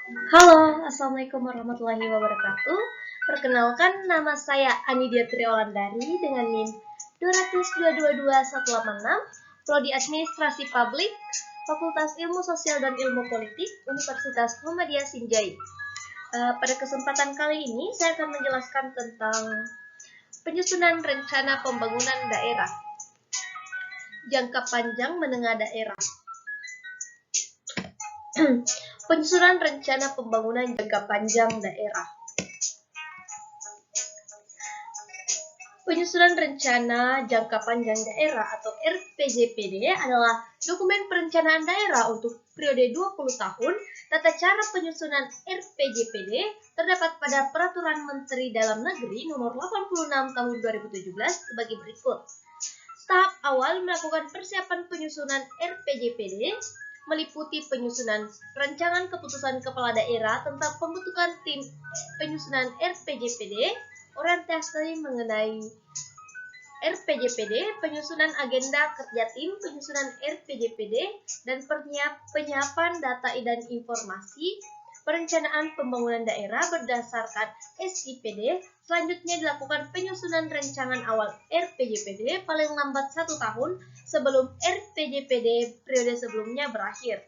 Halo, Assalamualaikum warahmatullahi wabarakatuh. Perkenalkan, nama saya Anidia Triolandari dengan NIM 2222186, Prodi Administrasi Publik, Fakultas Ilmu Sosial dan Ilmu Politik, Universitas Muhammadiyah Sinjai. Pada kesempatan kali ini, saya akan menjelaskan tentang penyusunan rencana pembangunan daerah, jangka panjang menengah daerah. Penyusunan rencana pembangunan jangka panjang daerah. Penyusunan rencana jangka panjang daerah atau RPJPD adalah dokumen perencanaan daerah untuk periode 20 tahun. Tata cara penyusunan RPJPD terdapat pada Peraturan Menteri Dalam Negeri Nomor 86 Tahun 2017 sebagai berikut. Tahap awal melakukan persiapan penyusunan RPJPD meliputi penyusunan rancangan keputusan kepala daerah tentang pembentukan tim penyusunan RPJPD, orientasi mengenai RPJPD, penyusunan agenda kerja tim penyusunan RPJPD, dan penyiapan data dan informasi perencanaan pembangunan daerah berdasarkan SIPD. Selanjutnya dilakukan penyusunan rancangan awal RPJPD paling lambat 1 tahun sebelum RPJPD periode sebelumnya berakhir.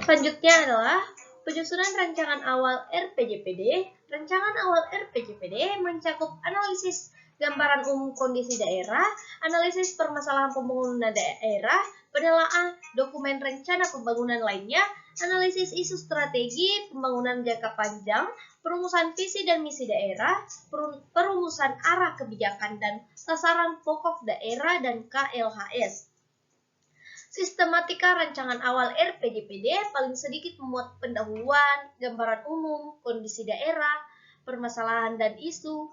Selanjutnya adalah penyusunan rancangan awal RPJPD. Rancangan awal RPJPD mencakup analisis gambaran umum kondisi daerah, analisis permasalahan pembangunan daerah, penelaahan dokumen rencana pembangunan lainnya, analisis isu strategi pembangunan jangka panjang, perumusan visi dan misi daerah, perumusan arah kebijakan dan sasaran pokok daerah dan KLHS. Sistematika rancangan awal RPJPD paling sedikit memuat pendahuluan, gambaran umum, kondisi daerah, permasalahan dan isu,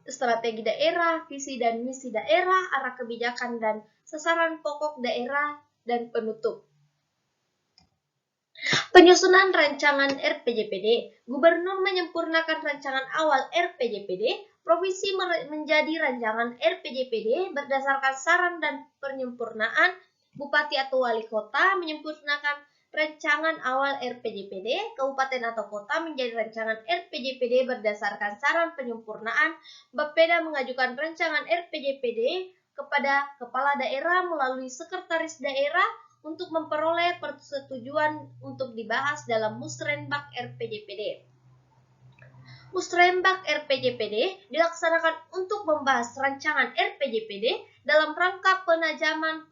strategi daerah, visi dan misi daerah, arah kebijakan dan sasaran pokok daerah, dan penutup. Penyusunan rancangan RPJPD. Gubernur menyempurnakan rancangan awal RPJPD. Provinsi menjadi rancangan RPJPD berdasarkan saran dan penyempurnaan. Bupati atau wali kota menyempurnakan rancangan awal RPJPD. Kabupaten atau kota menjadi rancangan RPJPD berdasarkan saran penyempurnaan. Bapeda mengajukan rancangan RPJPD kepada kepala daerah melalui sekretaris daerah untuk memperoleh persetujuan untuk dibahas dalam Musrenbak RPJPD. Musrenbak RPJPD dilaksanakan untuk membahas rancangan RPJPD dalam rangka penajaman,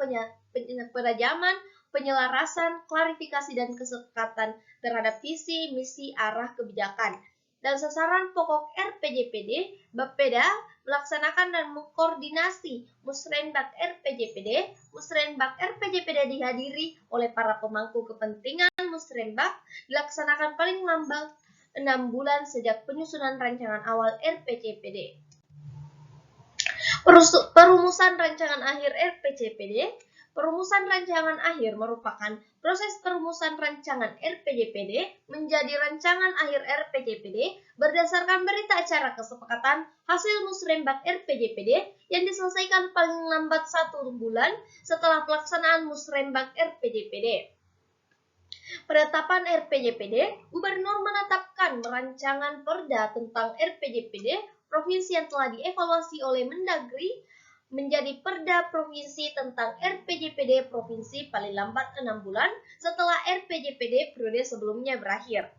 penyelarasan, klarifikasi dan kesepakatan terhadap visi, misi, arah kebijakan dan sasaran pokok RPJPD. Bapeda melaksanakan dan mengkoordinasi Musrenbak RPJPD. Musrenbak RPJPD dihadiri oleh para pemangku kepentingan. Musrenbak dilaksanakan paling lambat 6 bulan sejak penyusunan rancangan awal RPJPD. Perumusan rancangan akhir RPJPD. Perumusan rancangan akhir merupakan proses perumusan rancangan RPJPD menjadi rancangan akhir RPJPD berdasarkan berita acara kesepakatan hasil musrenbak RPJPD yang diselesaikan paling lambat 1 bulan setelah pelaksanaan musrenbak RPJPD. Penetapan RPJPD, Gubernur menetapkan rancangan perda tentang RPJPD provinsi yang telah dievaluasi oleh Mendagri menjadi perda provinsi tentang RPJPD provinsi paling lambat 6 bulan setelah RPJPD periode sebelumnya berakhir.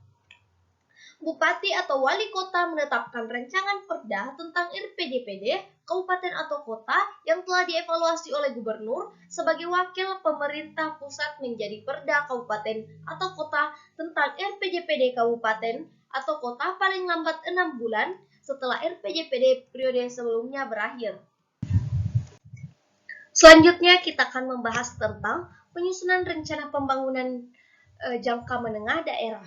Bupati atau wali kota menetapkan rancangan perda tentang RPJPD kabupaten atau kota yang telah dievaluasi oleh gubernur sebagai wakil pemerintah pusat menjadi perda kabupaten atau kota tentang RPJPD kabupaten atau kota paling lambat 6 bulan setelah RPJPD periode sebelumnya berakhir. Selanjutnya kita akan membahas tentang penyusunan rencana pembangunan jangka menengah daerah.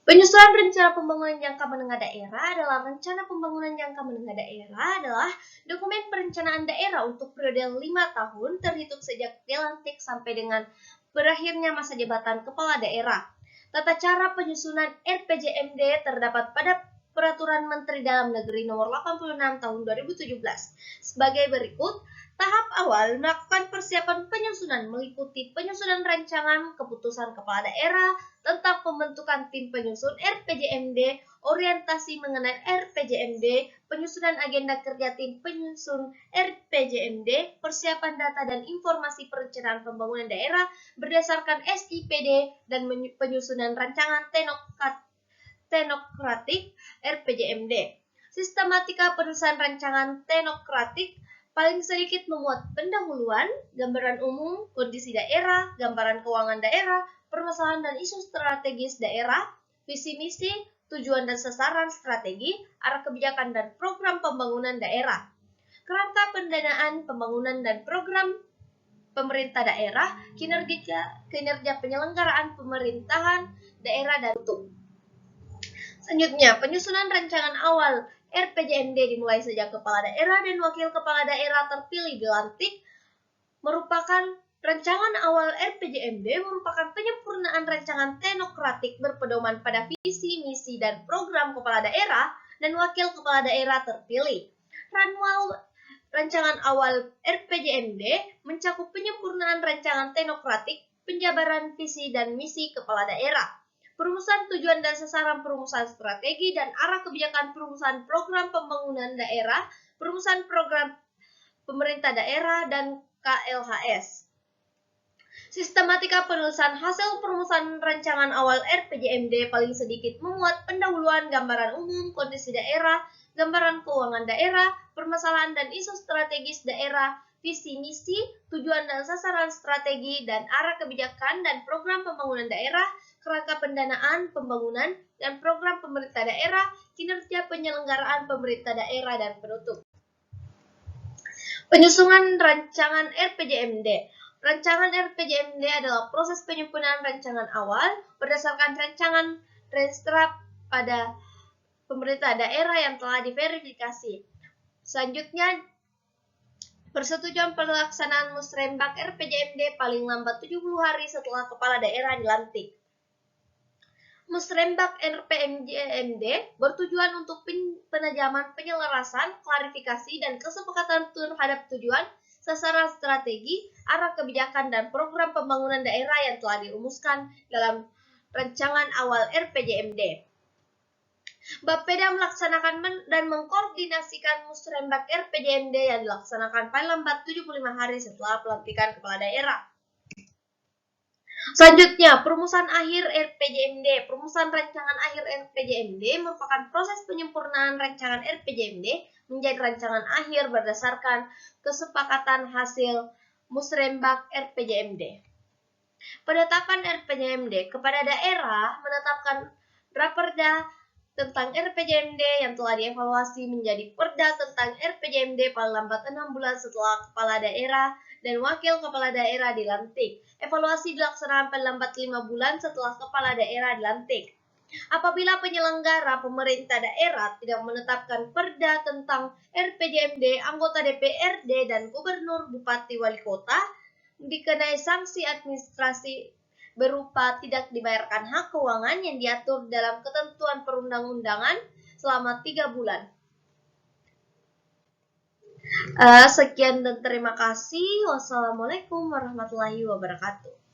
Penyusunan rencana pembangunan jangka menengah daerah adalah rencana pembangunan jangka menengah daerah adalah dokumen perencanaan daerah untuk periode 5 tahun terhitung sejak dilantik sampai dengan berakhirnya masa jabatan kepala daerah. Tata cara penyusunan RPJMD terdapat pada Peraturan Menteri Dalam Negeri Nomor 86 Tahun 2017 sebagai berikut. Tahap awal melakukan persiapan penyusunan meliputi penyusunan rancangan keputusan kepala daerah tentang pembentukan tim penyusun RPJMD, orientasi mengenai RPJMD, penyusunan agenda kerja tim penyusun RPJMD, persiapan data dan informasi perencanaan pembangunan daerah berdasarkan SIPD, dan penyusunan rancangan teknokratik RPJMD. Sistematika penulisan rancangan teknokratik paling sedikit memuat pendahuluan, gambaran umum, kondisi daerah, gambaran keuangan daerah, permasalahan dan isu strategis daerah, visi misi, tujuan dan sasaran strategi, arah kebijakan dan program pembangunan daerah, kerangka pendanaan pembangunan dan program pemerintah daerah, kinerja penyelenggaraan pemerintahan daerah dan bentuk. Selanjutnya, penyusunan rancangan awal RPJMD dimulai sejak kepala daerah dan wakil kepala daerah terpilih dilantik. Rancangan awal RPJMD merupakan penyempurnaan rancangan teknokratik berpedoman pada visi, misi, dan program kepala daerah dan wakil kepala daerah terpilih. Rancangan awal RPJMD mencakup penyempurnaan rancangan teknokratik, penjabaran visi dan misi kepala daerah, perumusan tujuan dan sasaran perumusan strategi dan arah kebijakan perumusan program pembangunan daerah, perumusan program pemerintah daerah, dan KLHS. Sistematika penulisan hasil perumusan rancangan awal RPJMD paling sedikit memuat pendahuluan, gambaran umum, kondisi daerah, gambaran keuangan daerah, permasalahan dan isu strategis daerah, visi misi, tujuan dan sasaran strategi, dan arah kebijakan dan program pembangunan daerah, kerangka pendanaan pembangunan dan program pemerintah daerah, kinerja penyelenggaraan pemerintah daerah, dan penutup. Penyusunan rancangan RPJMD. Rancangan RPJMD adalah proses penyempurnaan rancangan awal berdasarkan rancangan restrap pada pemerintah daerah yang telah diverifikasi. Selanjutnya, persetujuan pelaksanaan musrembak RPJMD paling lambat 70 hari setelah kepala daerah dilantik. Musrembak RPJMD bertujuan untuk penajaman, penyelarasan, klarifikasi, dan kesepakatan terhadap tujuan, sasaran strategi, arah kebijakan, dan program pembangunan daerah yang telah dirumuskan dalam rancangan awal RPJMD. Bapeda melaksanakan dan mengkoordinasikan musrembak RPJMD yang dilaksanakan paling lambat 75 hari setelah pelantikan kepala daerah. Selanjutnya, perumusan akhir RPJMD. Perumusan rancangan akhir RPJMD merupakan proses penyempurnaan rancangan RPJMD menjadi rancangan akhir berdasarkan kesepakatan hasil musrembak RPJMD. Penetapan RPJMD kepada daerah menetapkan Raperda tentang RPJMD yang telah dievaluasi menjadi Perda tentang RPJMD paling lambat 6 bulan setelah kepala daerah dan wakil kepala daerah dilantik. Evaluasi dilaksanakan paling lambat 5 bulan setelah kepala daerah dilantik. Apabila penyelenggara pemerintah daerah tidak menetapkan Perda tentang RPJMD, anggota DPRD dan gubernur, bupati, wali kota dikenai sanksi administrasi berupa tidak dibayarkan hak keuangan yang diatur dalam ketentuan perundang-undangan selama 3 bulan. Sekian dan terima kasih. Wassalamualaikum warahmatullahi wabarakatuh.